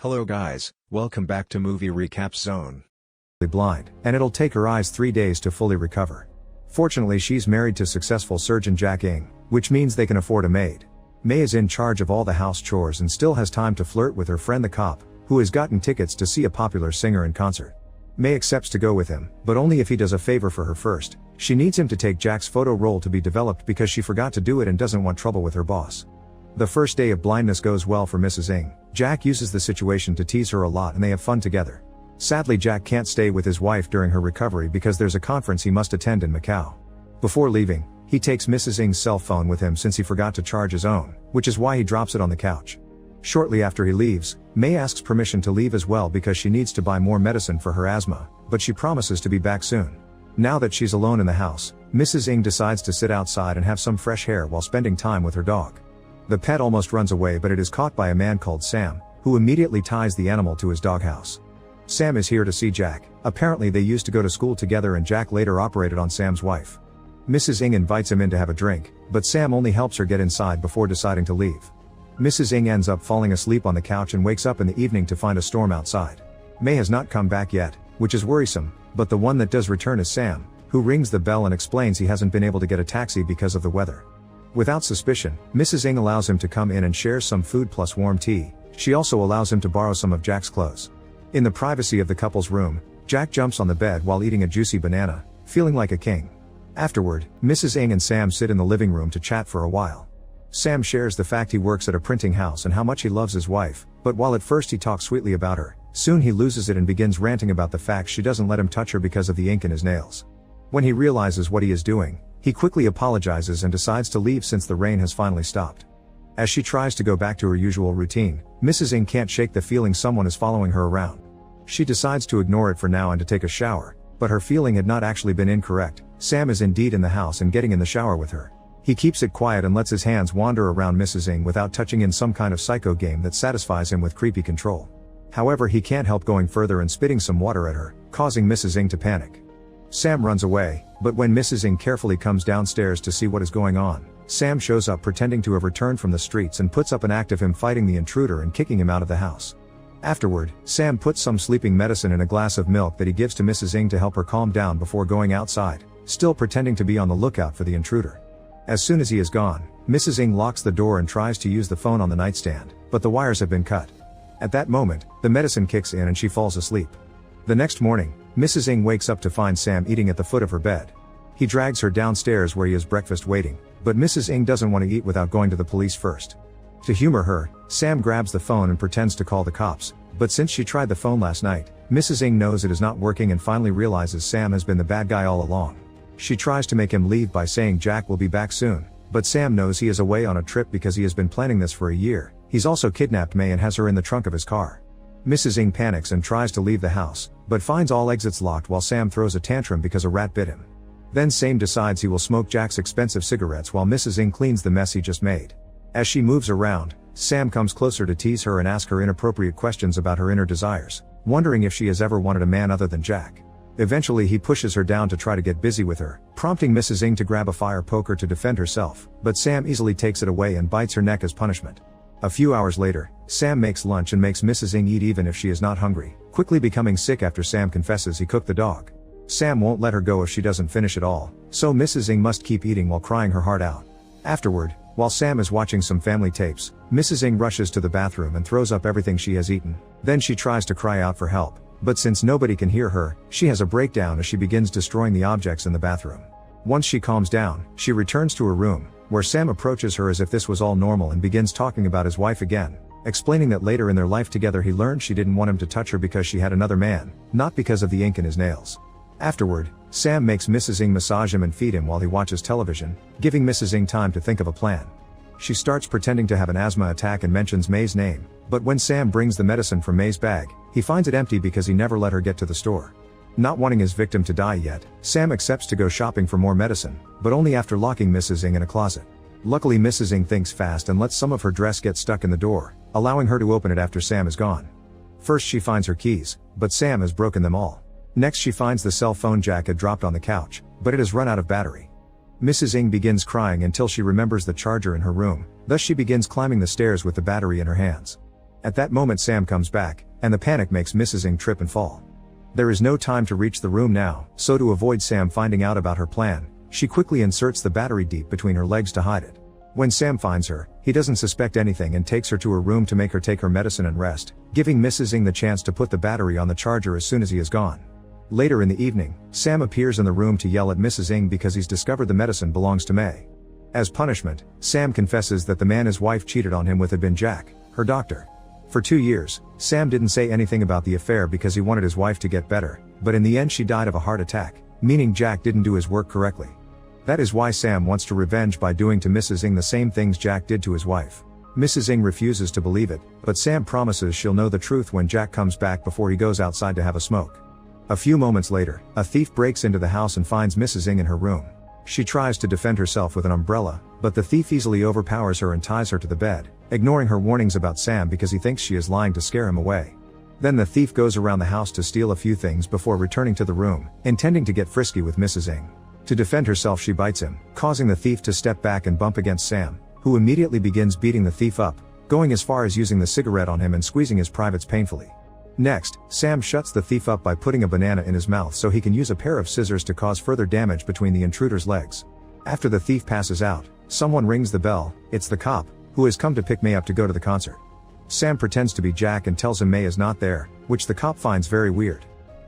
Hello guys, welcome back to Movie Recap Zone. Blind, and it'll take her eyes 3 days to fully recover. Fortunately, she's married to successful surgeon Jack Ng, which means they can afford a maid. May is in charge of all the house chores and still has time to flirt with her friend the cop, who has gotten tickets to see a popular singer in concert. May accepts to go with him, but only if he does a favor for her first. She needs him to take Jack's photo roll to be developed because she forgot to do it and doesn't want trouble with her boss. The first day of blindness goes well for Mrs. Ng. Jack uses the situation to tease her a lot and they have fun together. Sadly, Jack can't stay with his wife during her recovery because there's a conference he must attend in Macau. Before leaving, he takes Mrs. Ng's cell phone with him since he forgot to charge his own, which is why he drops it on the couch. Shortly after he leaves, May asks permission to leave as well because she needs to buy more medicine for her asthma, but she promises to be back soon. Now that she's alone in the house, Mrs. Ng decides to sit outside and have some fresh air while spending time with her dog. The pet almost runs away, but it is caught by a man called Sam, who immediately ties the animal to his doghouse. Sam is here to see Jack. Apparently they used to go to school together and Jack later operated on Sam's wife. Mrs. Ng invites him in to have a drink, but Sam only helps her get inside before deciding to leave. Mrs. Ng ends up falling asleep on the couch and wakes up in the evening to find a storm outside. May has not come back yet, which is worrisome, but the one that does return is Sam, who rings the bell and explains he hasn't been able to get a taxi because of the weather. Without suspicion, Mrs. Ng allows him to come in and share some food plus warm tea. She also allows him to borrow some of Jack's clothes. In the privacy of the couple's room, Jack jumps on the bed while eating a juicy banana, feeling like a king. Afterward, Mrs. Ng and Sam sit in the living room to chat for a while. Sam shares the fact he works at a printing house and how much he loves his wife, but while at first he talks sweetly about her, soon he loses it and begins ranting about the fact she doesn't let him touch her because of the ink in his nails. When he realizes what he is doing, he quickly apologizes and decides to leave since the rain has finally stopped. As she tries to go back to her usual routine, Mrs. Ng can't shake the feeling someone is following her around. She decides to ignore it for now and to take a shower, but her feeling had not actually been incorrect. Sam is indeed in the house and getting in the shower with her. He keeps it quiet and lets his hands wander around Mrs. Ng without touching in some kind of psycho game that satisfies him with creepy control. However, he can't help going further and spitting some water at her, causing Mrs. Ng to panic. Sam runs away, but when Mrs. Ng carefully comes downstairs to see what is going on, Sam shows up pretending to have returned from the streets and puts up an act of him fighting the intruder and kicking him out of the house. Afterward, Sam puts some sleeping medicine in a glass of milk that he gives to Mrs. Ng to help her calm down before going outside, still pretending to be on the lookout for the intruder. As soon as he is gone, Mrs. Ng locks the door and tries to use the phone on the nightstand, but the wires have been cut. At that moment, the medicine kicks in and she falls asleep. The next morning, Mrs. Ng wakes up to find Sam eating at the foot of her bed. He drags her downstairs where he has breakfast waiting, but Mrs. Ng doesn't want to eat without going to the police first. To humor her, Sam grabs the phone and pretends to call the cops, but since she tried the phone last night, Mrs. Ng knows it is not working and finally realizes Sam has been the bad guy all along. She tries to make him leave by saying Jack will be back soon, but Sam knows he is away on a trip because he has been planning this for a year. He's also kidnapped May and has her in the trunk of his car. Mrs. Ng panics and tries to leave the house, but finds all exits locked while Sam throws a tantrum because a rat bit him. Then Sam decides he will smoke Jack's expensive cigarettes while Mrs. Ng cleans the mess he just made. As she moves around, Sam comes closer to tease her and ask her inappropriate questions about her inner desires, wondering if she has ever wanted a man other than Jack. Eventually he pushes her down to try to get busy with her, prompting Mrs. Ng to grab a fire poker to defend herself, but Sam easily takes it away and bites her neck as punishment. A few hours later, Sam makes lunch and makes Mrs. Ng eat even if she is not hungry, quickly becoming sick after Sam confesses he cooked the dog. Sam won't let her go if she doesn't finish it all, so Mrs. Ng must keep eating while crying her heart out. Afterward, while Sam is watching some family tapes, Mrs. Ng rushes to the bathroom and throws up everything she has eaten. Then she tries to cry out for help, but since nobody can hear her, she has a breakdown as she begins destroying the objects in the bathroom. Once she calms down, she returns to her room, where Sam approaches her as if this was all normal and begins talking about his wife again, explaining that later in their life together he learned she didn't want him to touch her because she had another man, not because of the ink in his nails. Afterward, Sam makes Mrs. Ng massage him and feed him while he watches television, giving Mrs. Ng time to think of a plan. She starts pretending to have an asthma attack and mentions May's name, but when Sam brings the medicine from May's bag, he finds it empty because he never let her get to the store. Not wanting his victim to die yet, Sam accepts to go shopping for more medicine, but only after locking Mrs. Ng in a closet. Luckily Mrs. Ng thinks fast and lets some of her dress get stuck in the door, allowing her to open it after Sam is gone. First she finds her keys, but Sam has broken them all. Next she finds the cell phone Jack had dropped on the couch, but it has run out of battery. Mrs. Ng begins crying until she remembers the charger in her room, thus she begins climbing the stairs with the battery in her hands. At that moment Sam comes back, and the panic makes Mrs. Ng trip and fall. There is no time to reach the room now, so to avoid Sam finding out about her plan, she quickly inserts the battery deep between her legs to hide it. When Sam finds her, he doesn't suspect anything and takes her to her room to make her take her medicine and rest, giving Mrs. Ng the chance to put the battery on the charger as soon as he is gone. Later in the evening, Sam appears in the room to yell at Mrs. Ng because he's discovered the medicine belongs to May. As punishment, Sam confesses that the man his wife cheated on him with had been Jack, her doctor. For 2 years, Sam didn't say anything about the affair because he wanted his wife to get better, but in the end she died of a heart attack, meaning Jack didn't do his work correctly. That is why Sam wants to revenge by doing to Mrs. Ng the same things Jack did to his wife. Mrs. Ng refuses to believe it, but Sam promises she'll know the truth when Jack comes back before he goes outside to have a smoke. A few moments later, a thief breaks into the house and finds Mrs. Ng in her room. She tries to defend herself with an umbrella, but the thief easily overpowers her and ties her to the bed, ignoring her warnings about Sam because he thinks she is lying to scare him away. Then the thief goes around the house to steal a few things before returning to the room, intending to get frisky with Mrs. Ng. To defend herself she bites him, causing the thief to step back and bump against Sam, who immediately begins beating the thief up, going as far as using the cigarette on him and squeezing his privates painfully. Next, Sam shuts the thief up by putting a banana in his mouth so he can use a pair of scissors to cause further damage between the intruder's legs. After the thief passes out, someone rings the bell. It's the cop, who has come to pick May up to go to the concert. Sam pretends to be Jack and tells him May is not there, which the cop finds very weird.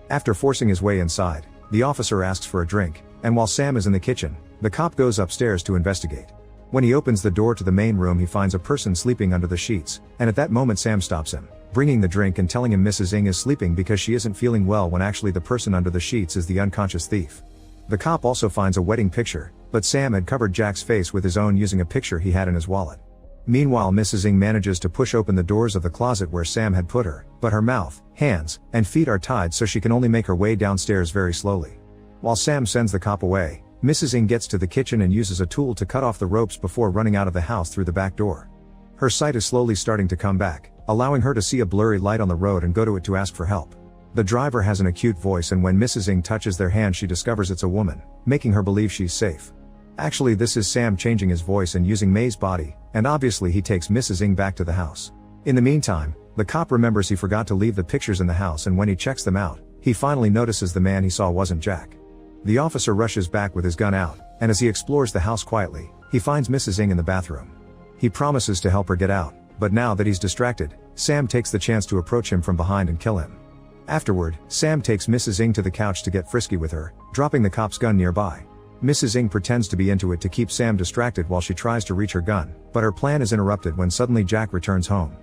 After forcing his way inside, the officer asks for a drink, and while Sam is in the kitchen, the cop goes upstairs to investigate. When he opens the door to the main room he finds a person sleeping under the sheets, and at that moment Sam stops him, bringing the drink and telling him Mrs. Ng is sleeping because she isn't feeling well when actually the person under the sheets is the unconscious thief. The cop also finds a wedding picture, but Sam had covered Jack's face with his own using a picture he had in his wallet. Meanwhile Mrs. Ng manages to push open the doors of the closet where Sam had put her, but her mouth, hands, and feet are tied so she can only make her way downstairs very slowly. While Sam sends the cop away, Mrs. Ng gets to the kitchen and uses a tool to cut off the ropes before running out of the house through the back door. Her sight is slowly starting to come back, allowing her to see a blurry light on the road and go to it to ask for help. The driver has an acute voice and when Mrs. Ng touches their hand she discovers it's a woman, making her believe she's safe. Actually this is Sam changing his voice and using May's body, and obviously he takes Mrs. Ng back to the house. In the meantime, the cop remembers he forgot to leave the pictures in the house and when he checks them out, he finally notices the man he saw wasn't Jack. The officer rushes back with his gun out, and as he explores the house quietly, he finds Mrs. Ng in the bathroom. He promises to help her get out, but now that he's distracted, Sam takes the chance to approach him from behind and kill him. Afterward, Sam takes Mrs. Ng to the couch to get frisky with her, dropping the cop's gun nearby. Mrs. Ng pretends to be into it to keep Sam distracted while she tries to reach her gun, but her plan is interrupted when suddenly Jack returns home.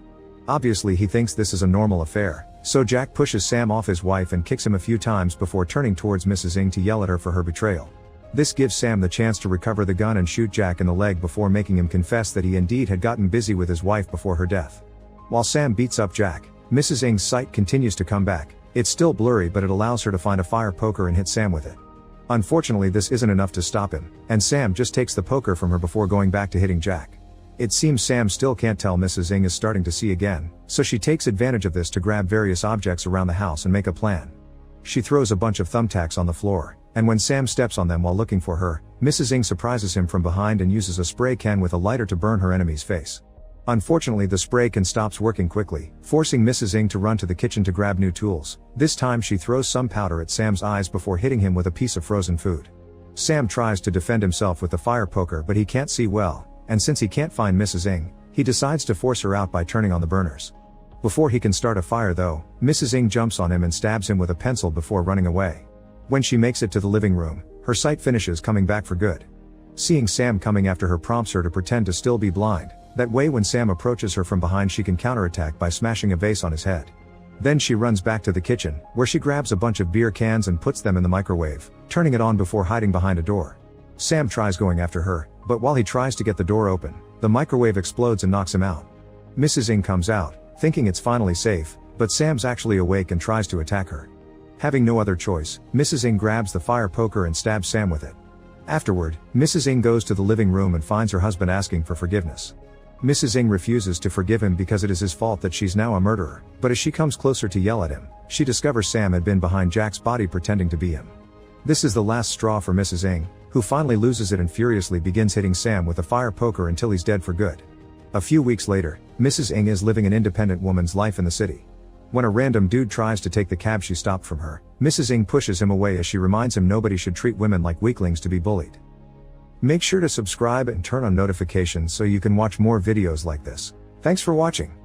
Obviously he thinks this is a normal affair, so Jack pushes Sam off his wife and kicks him a few times before turning towards Mrs. Ng to yell at her for her betrayal. This gives Sam the chance to recover the gun and shoot Jack in the leg before making him confess that he indeed had gotten busy with his wife before her death. While Sam beats up Jack, Mrs. Ng's sight continues to come back. It's still blurry but it allows her to find a fire poker and hit Sam with it. Unfortunately this isn't enough to stop him, and Sam just takes the poker from her before going back to hitting Jack. It seems Sam still can't tell Mrs. Ng is starting to see again, so she takes advantage of this to grab various objects around the house and make a plan. She throws a bunch of thumbtacks on the floor, and when Sam steps on them while looking for her, Mrs. Ng surprises him from behind and uses a spray can with a lighter to burn her enemy's face. Unfortunately the spray can stops working quickly, forcing Mrs. Ng to run to the kitchen to grab new tools. This time she throws some powder at Sam's eyes before hitting him with a piece of frozen food. Sam tries to defend himself with the fire poker but he can't see well, and since he can't find Mrs. Ng, he decides to force her out by turning on the burners. Before he can start a fire though, Mrs. Ng jumps on him and stabs him with a pencil before running away. When she makes it to the living room, her sight finishes coming back for good. Seeing Sam coming after her prompts her to pretend to still be blind, that way when Sam approaches her from behind she can counterattack by smashing a vase on his head. Then she runs back to the kitchen, where she grabs a bunch of beer cans and puts them in the microwave, turning it on before hiding behind a door. Sam tries going after her, but while he tries to get the door open, the microwave explodes and knocks him out. Mrs. Ng comes out, thinking it's finally safe, but Sam's actually awake and tries to attack her. Having no other choice, Mrs. Ng grabs the fire poker and stabs Sam with it. Afterward, Mrs. Ng goes to the living room and finds her husband asking for forgiveness. Mrs. Ng refuses to forgive him because it is his fault that she's now a murderer, but as she comes closer to yell at him, she discovers Sam had been behind Jack's body pretending to be him. This is the last straw for Mrs. Ng, who finally loses it and furiously begins hitting Sam with the fire poker until he's dead for good. A few weeks later, Mrs. Ng is living an independent woman's life in the city. When a random dude tries to take the cab she stopped from her, Mrs. Ng pushes him away as she reminds him nobody should treat women like weaklings to be bullied. Make sure to subscribe and turn on notifications so you can watch more videos like this. Thanks for watching.